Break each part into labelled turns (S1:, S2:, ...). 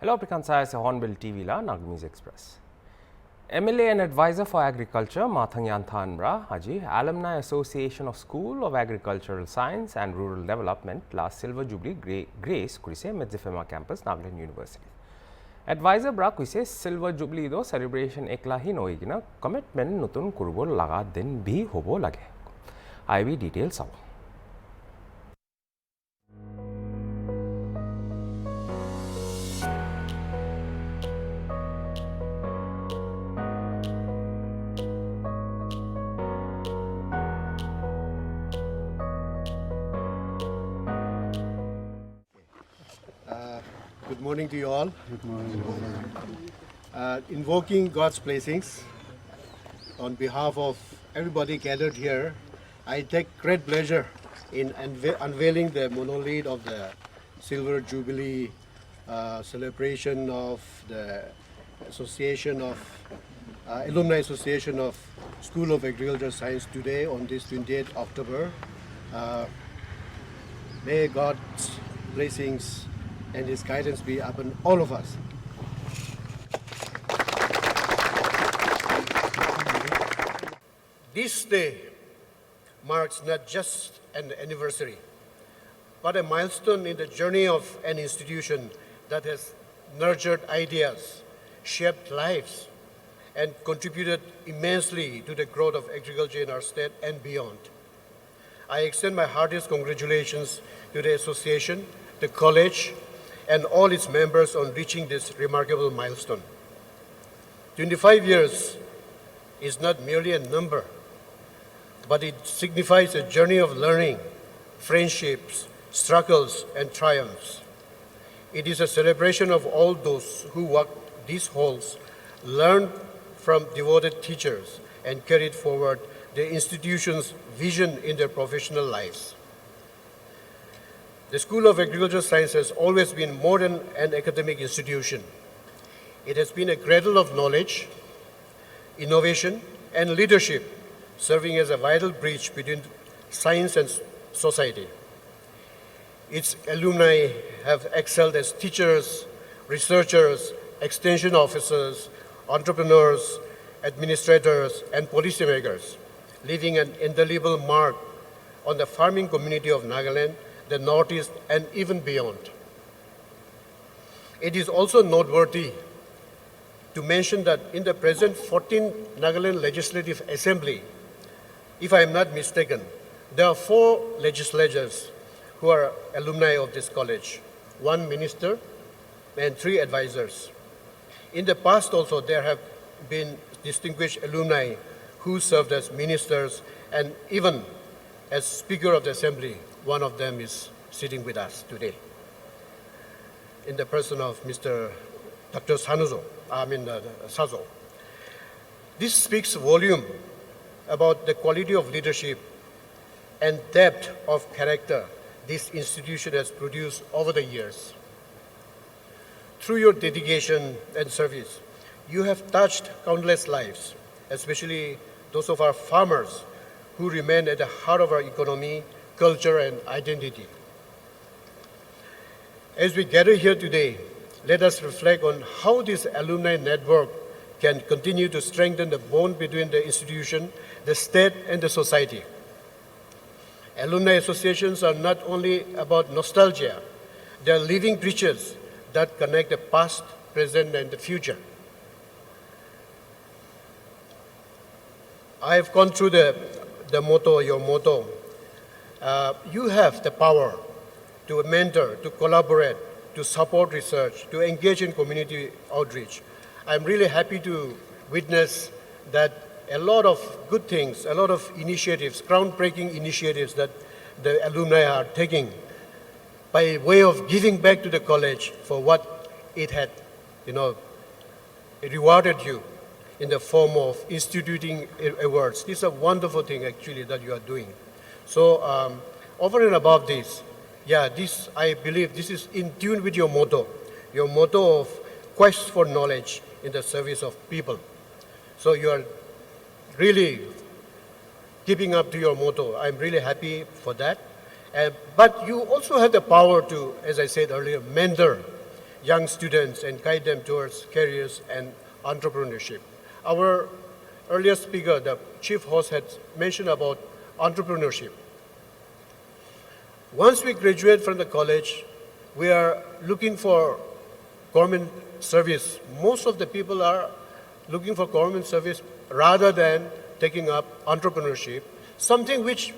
S1: Hello, Pikan saya se Hornbill TV la NAGAMESE Express. MLA and Advisor for Agriculture Mathang Yanthan Bra Haji Alumni Association of School of Agricultural Science and Rural Development la Silver Jubilee Grace kurise Medzifema Campus Nagaland University. Advisor Bra kuise Silver Jubilee do celebration ekla hi noi gina commitment nutun kurbo laga din bhi hobo lage. IV details out.
S2: Good morning to you all.
S3: Good morning.
S2: Invoking God's blessings, on behalf of everybody gathered here, I take great pleasure in unveiling the monolith of the Silver Jubilee celebration of the Association of Alumni Association of School of Agricultural Science today on this 28th October. May God's blessings and His guidance be upon all of us. This day marks not just an anniversary, but a milestone in the journey of an institution that has nurtured ideas, shaped lives, and contributed immensely to the growth of agriculture in our state and beyond. I extend my heartiest congratulations to the association, the college, and all its members on reaching this remarkable milestone. 25 years is not merely a number, but it signifies a journey of learning, friendships, struggles, and triumphs. It is a celebration of all those who walked these halls, learned from devoted teachers, and carried forward the institution's vision in their professional lives. The School of Agricultural Science has always been more than an academic institution. It has been a cradle of knowledge, innovation, and leadership, serving as a vital bridge between science and society. Its alumni have excelled as teachers, researchers, extension officers, entrepreneurs, administrators, and policymakers, leaving an indelible mark on the farming community of Nagaland, the Northeast, and even beyond. It is also noteworthy to mention that in the present 14th Nagaland Legislative Assembly, if I am not mistaken, there are 4 legislators who are alumni of this college, 1 minister and 3 advisors. In the past also, there have been distinguished alumni who served as ministers and even as Speaker of the Assembly. One of them is sitting with us today, in the person of Mr. Dr. Sazo. This speaks volume about the quality of leadership and depth of character this institution has produced over the years. Through your dedication and service, you have touched countless lives, especially those of our farmers who remain at the heart of our economy, culture, and identity. As we gather here today, let us reflect on how this alumni network can continue to strengthen the bond between the institution, the state, and the society. Alumni associations are not only about nostalgia, they are living bridges that connect the past, present, and the future. I have gone through the motto, your motto. You have the power to mentor, to collaborate, to support research, to engage in community outreach. I'm really happy to witness that a lot of good things, a lot of initiatives, groundbreaking initiatives that the alumni are taking by way of giving back to the college for what it had, rewarded you in the form of instituting awards. This is a wonderful thing actually that you are doing. So over and above this, I believe this is in tune with your motto of quest for knowledge in the service of people. So you are really keeping up to your motto. I'm really happy for that. But you also have the power to, as I said earlier, mentor, young students and guide them towards careers and entrepreneurship. Our earlier speaker, the chief host, had mentioned about entrepreneurship. Once we graduate from the college, we are looking for government service. Most of the people are looking for government service rather than taking up entrepreneurship, something which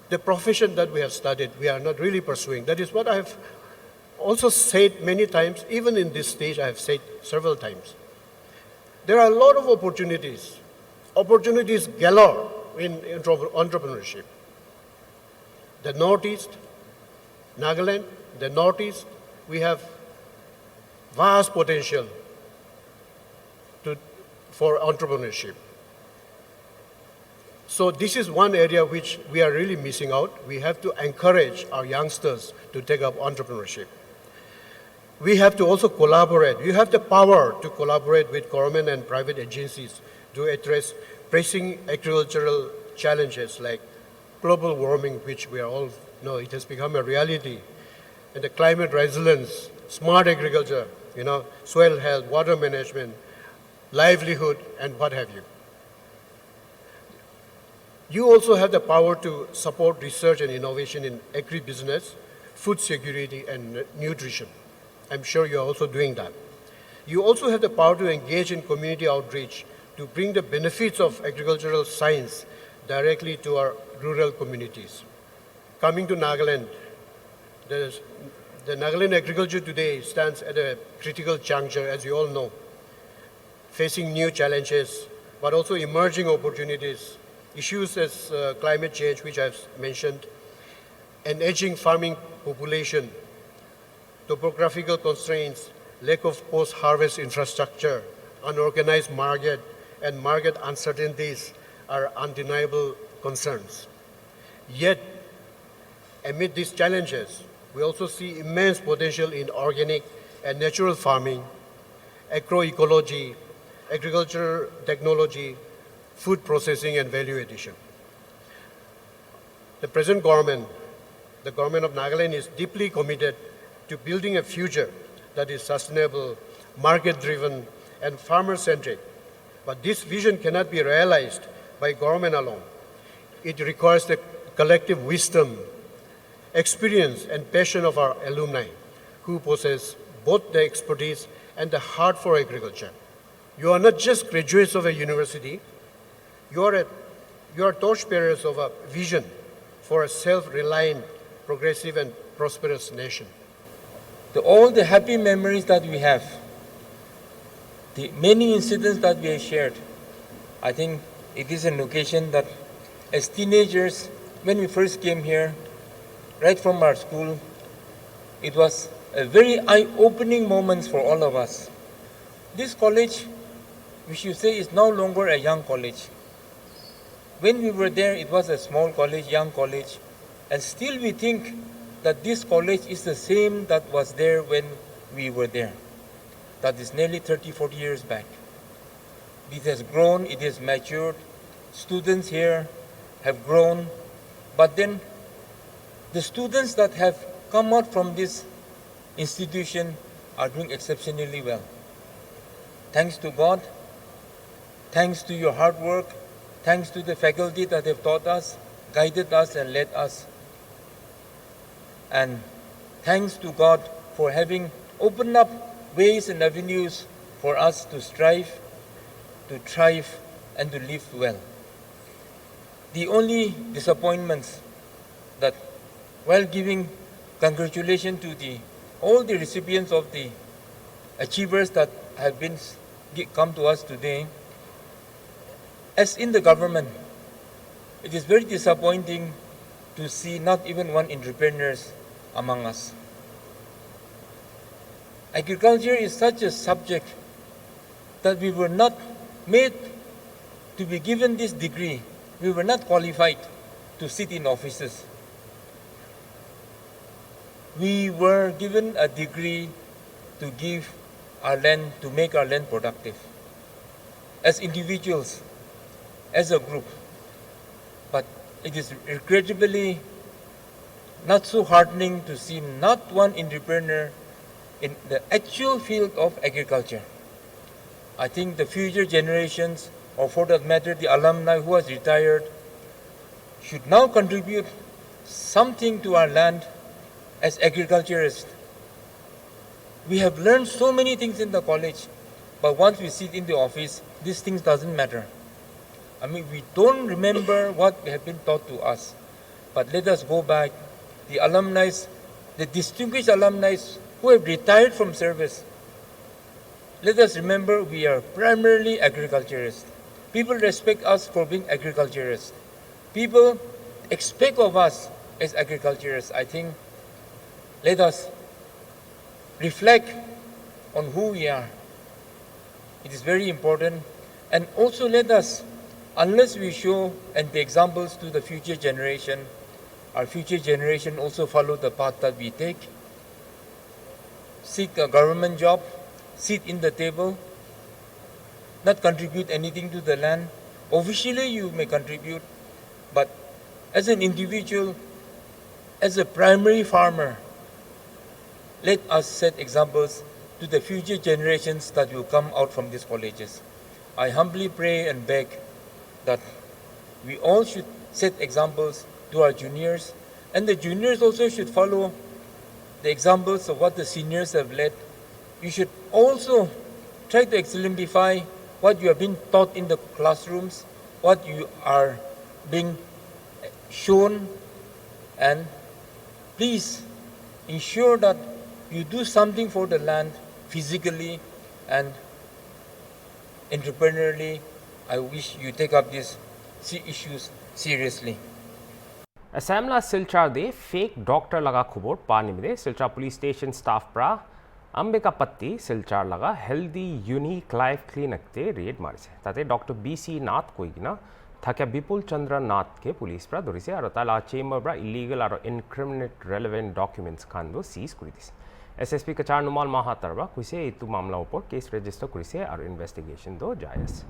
S2: the profession that we have studied, we are not really pursuing. That is what I have also said many times, even in this stage I have said several times. There are a lot of opportunities galore in entrepreneurship. The Northeast, Nagaland, the Northeast, we have vast potential for entrepreneurship. So this is one area which we are really missing out. We have to encourage our youngsters to take up entrepreneurship. We have to also collaborate. You have the power to collaborate with government and private agencies to address pressing agricultural challenges like global warming, which we all know it has become a reality, and the climate resilience, smart agriculture, soil health, water management, livelihood, and what have you. You also have the power to support research and innovation in agribusiness, food security, and nutrition. I'm sure you're also doing that. You also have the power to engage in community outreach to bring the benefits of agricultural science directly to our rural communities. Coming to Nagaland, the Nagaland agriculture today stands at a critical juncture, as you all know, facing new challenges, but also emerging opportunities. Issues as climate change, which I've mentioned, an aging farming population, topographical constraints, lack of post-harvest infrastructure, unorganized market, and market uncertainties are undeniable concerns. Yet, amid these challenges, we also see immense potential in organic and natural farming, agroecology, agriculture technology, food processing, and value addition. The present government, the government of Nagaland, is deeply committed to building a future that is sustainable, market-driven, and farmer-centric. But this vision cannot be realized by government alone. It requires the collective wisdom, experience, and passion of our alumni who possess both the expertise and the heart for agriculture. You are not just graduates of a university, you are torchbearers of a vision for a self-reliant, progressive, and prosperous nation.
S3: All the happy memories that we have, the many incidents that we have shared, I think it is an occasion that as teenagers, when we first came here, right from our school, it was a very eye-opening moment for all of us. This college, we should say, is no longer a young college. When we were there, it was a small college, young college, and still we think that this college is the same that was there when we were there. That is nearly 30, 40 years back. It has grown, it has matured, students here have grown, but then the students that have come out from this institution are doing exceptionally well. Thanks to God, thanks to your hard work, thanks to the faculty that have taught us, guided us, and led us. And thanks to God for having opened up ways and avenues for us to strive, to thrive, and to live well. The only disappointments that while giving congratulations to all the recipients of the achievers that have come to us today, as in the government, it is very disappointing to see not even one entrepreneur among us. Agriculture is such a subject that we were not made to be given this degree. We were not qualified to sit in offices. We were given a degree to give our land, to make our land productive. As individuals, as a group. But it is regrettably not so heartening to see not one entrepreneur in the actual field of agriculture. I think the future generations, or for that matter, the alumni who has retired, should now contribute something to our land as agriculturists. We have learned so many things in the college, but once we sit in the office, these things doesn't matter. I mean, we don't remember what have been taught to us. But let us go back. The alumni, the distinguished alumni who have retired from service, let us remember we are primarily agriculturists. People respect us for being agriculturists. People expect of us as agriculturists. I think let us reflect on who we are. It is very important. And also let us, unless we show and be examples to the future generation, our future generation also follow the path that we take. Seek a government job, sit in the table, not contribute anything to the land. Officially you may contribute, but as an individual, as a primary farmer, let us set examples to the future generations that will come out from these colleges. I humbly pray and beg that we all should set examples to our juniors, and the juniors also should follow the examples of what the seniors have led. You should also try to exemplify what you have been taught in the classrooms, what you are being shown, and please ensure that you do something for the land physically and entrepreneurially. I wish you take up these issues seriously.
S1: Assamla Silchar de fake doctor laga khubor pani mide Silchar police station staff pra Ambika Patti Silchar laga healthy unique life clinic te raid marise. Tate Dr. BC Nath koigina thakya Bipul Chandra Nath ke police pra dorise aro tala chamber pra illegal aro incriminate relevant documents khan do seize kori dise. SSP Kachar Numal Mahatar ba kuise itu mamla upor case register korise aro investigation do jai ase.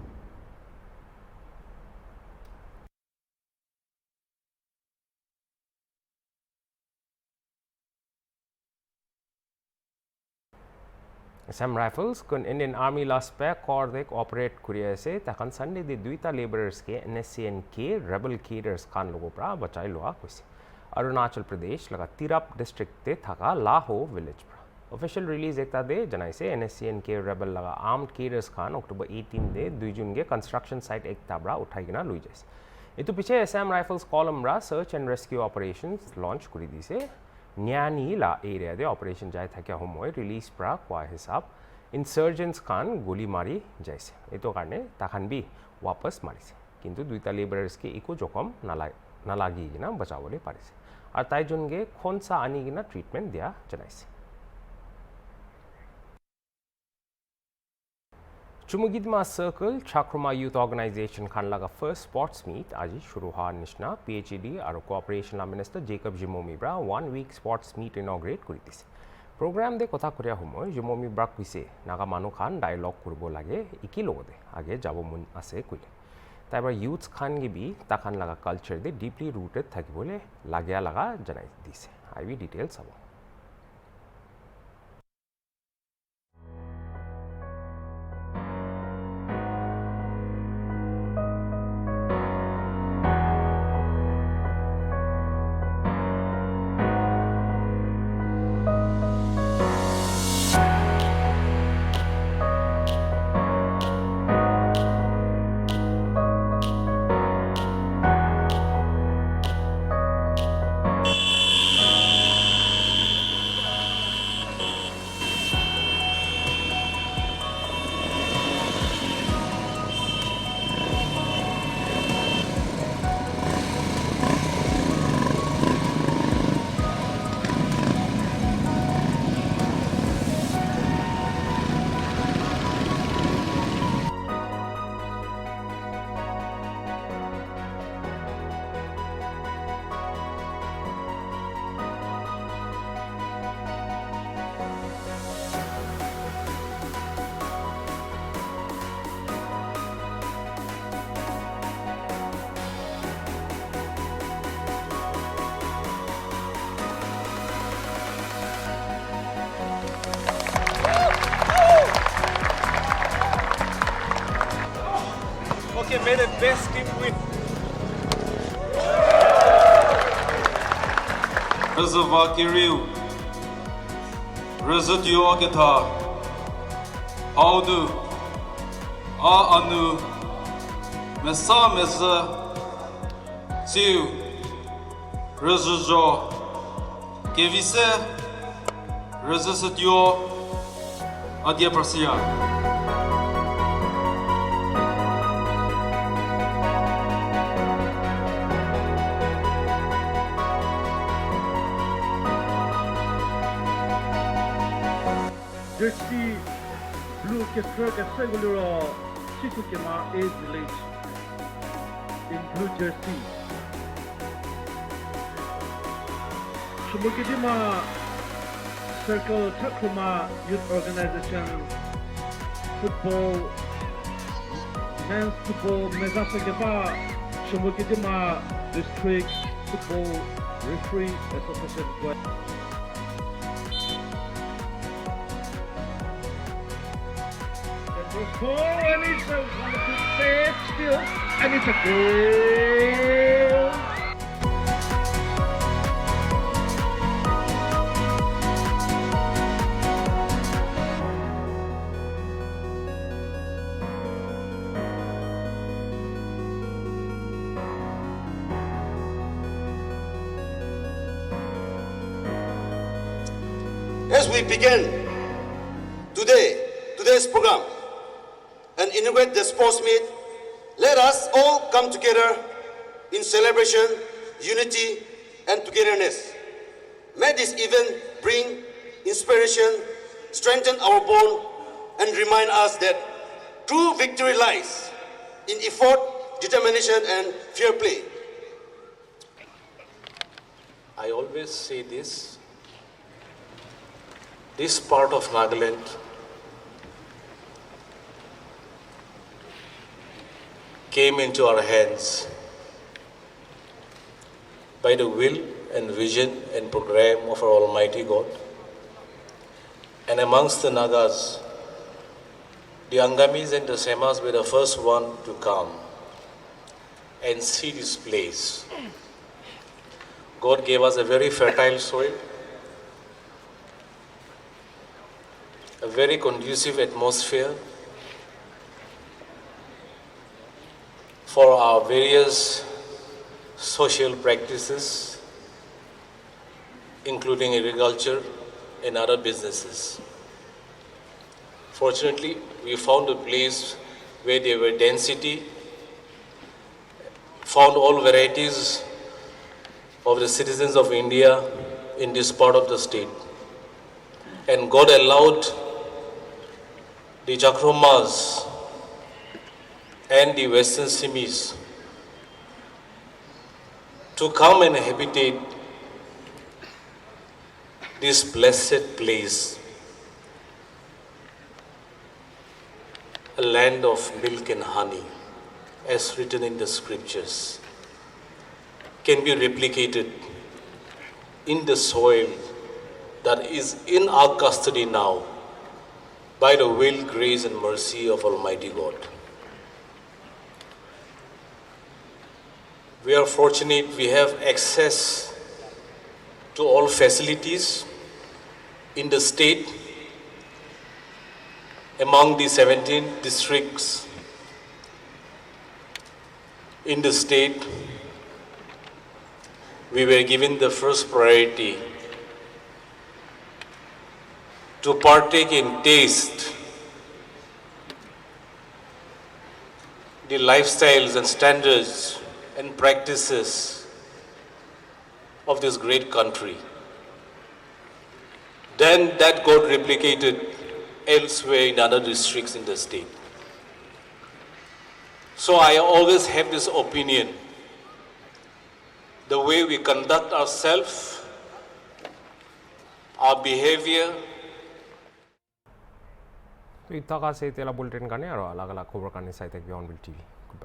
S1: Assam Rifles kun Indian Army la spec kordek operate kuriya ase takan Sunday de duita laborers ke NSCNK rebel cadres khan logo pra bachai loa kuise. Arunachal Pradesh laga Tirap district te thaka Laho village pra. Official release ekta de janai se NSCNK rebel laga armed cadres khan October 18 de 2 June ge construction site ekta bra uthai gina lui jais. Itu piche Assam Rifles column ra search and rescue operations launch kuri dise. Nyani la area de operation jai thakya homoy release pra kwa hisab insurgents khan goli mari jaise. Eto karne takhan bi wapas marise. Kintu duita laborers ke eko jokom nalagi gina bachawole parise. Ar tai jonge khonsa ani gina treatment dia janaise. Chumugidma Circle Chakruma Youth Organization khan laga first sports meet aji shuru ha nishna PhD aro cooperation la minister Jacob Jimomi bra 1 week sports meet inaugurate kuri dise. Program de kotha koria homoy Jimomi bra kuise naga manu khan dialogue kurbo lage iki logode age jabo mun ase kuile. Taiba youths khan ge bi takhan laga culture de deeply rooted thakibole lagya laga janai dise. IV details abo.
S4: Okay, may the best team win.
S5: Reservoir Kirill, Reservoir Guitar, Audu, Anu, Mesa Mesa, Siu, Reservoir, Kevise, Reservoir, Adia Prasia.
S6: Jersey blue Kestra Segulura Chitukema A village in Blue Jersey. Shumukidima Circle Takruma Youth Organization Football Men's Football Mezasageba Shumukidima District Football Referee Association. Oh, and it's a wonderful save still, and it's a goal.
S7: As we begin today's program and inaugurate the sports meet, let us all come together in celebration, unity, and togetherness. May this event bring inspiration, strengthen our bond, and remind us that true victory lies in effort, determination, and fair play.
S8: I always say this part of Nagaland came into our hands by the will and vision and program of our Almighty God. And amongst the Nagas, the Angamis and the Semas were the first one to come and see this place. God gave us a very fertile soil, a very conducive atmosphere for our various social practices, including agriculture and other businesses. Fortunately, we found a place where there were density, found all varieties of the citizens of India in this part of the state. And God allowed the Chakromas and the Western Simis to come and habitate this blessed place, a land of milk and honey, as written in the scriptures, can be replicated in the soil that is in our custody now by the will, grace, and mercy of Almighty God. We are fortunate we have access to all facilities in the state. Among the 17 districts in the state, we were given the first priority to partake in taste the lifestyles and standards and practices of this great country. Then that got replicated elsewhere in other districts in the state. So I always have this opinion, the way we conduct ourselves, our behavior.
S1: तो इतना का से तेला bulletin करने और अलग अलग खबर करने साइते Hornbill TV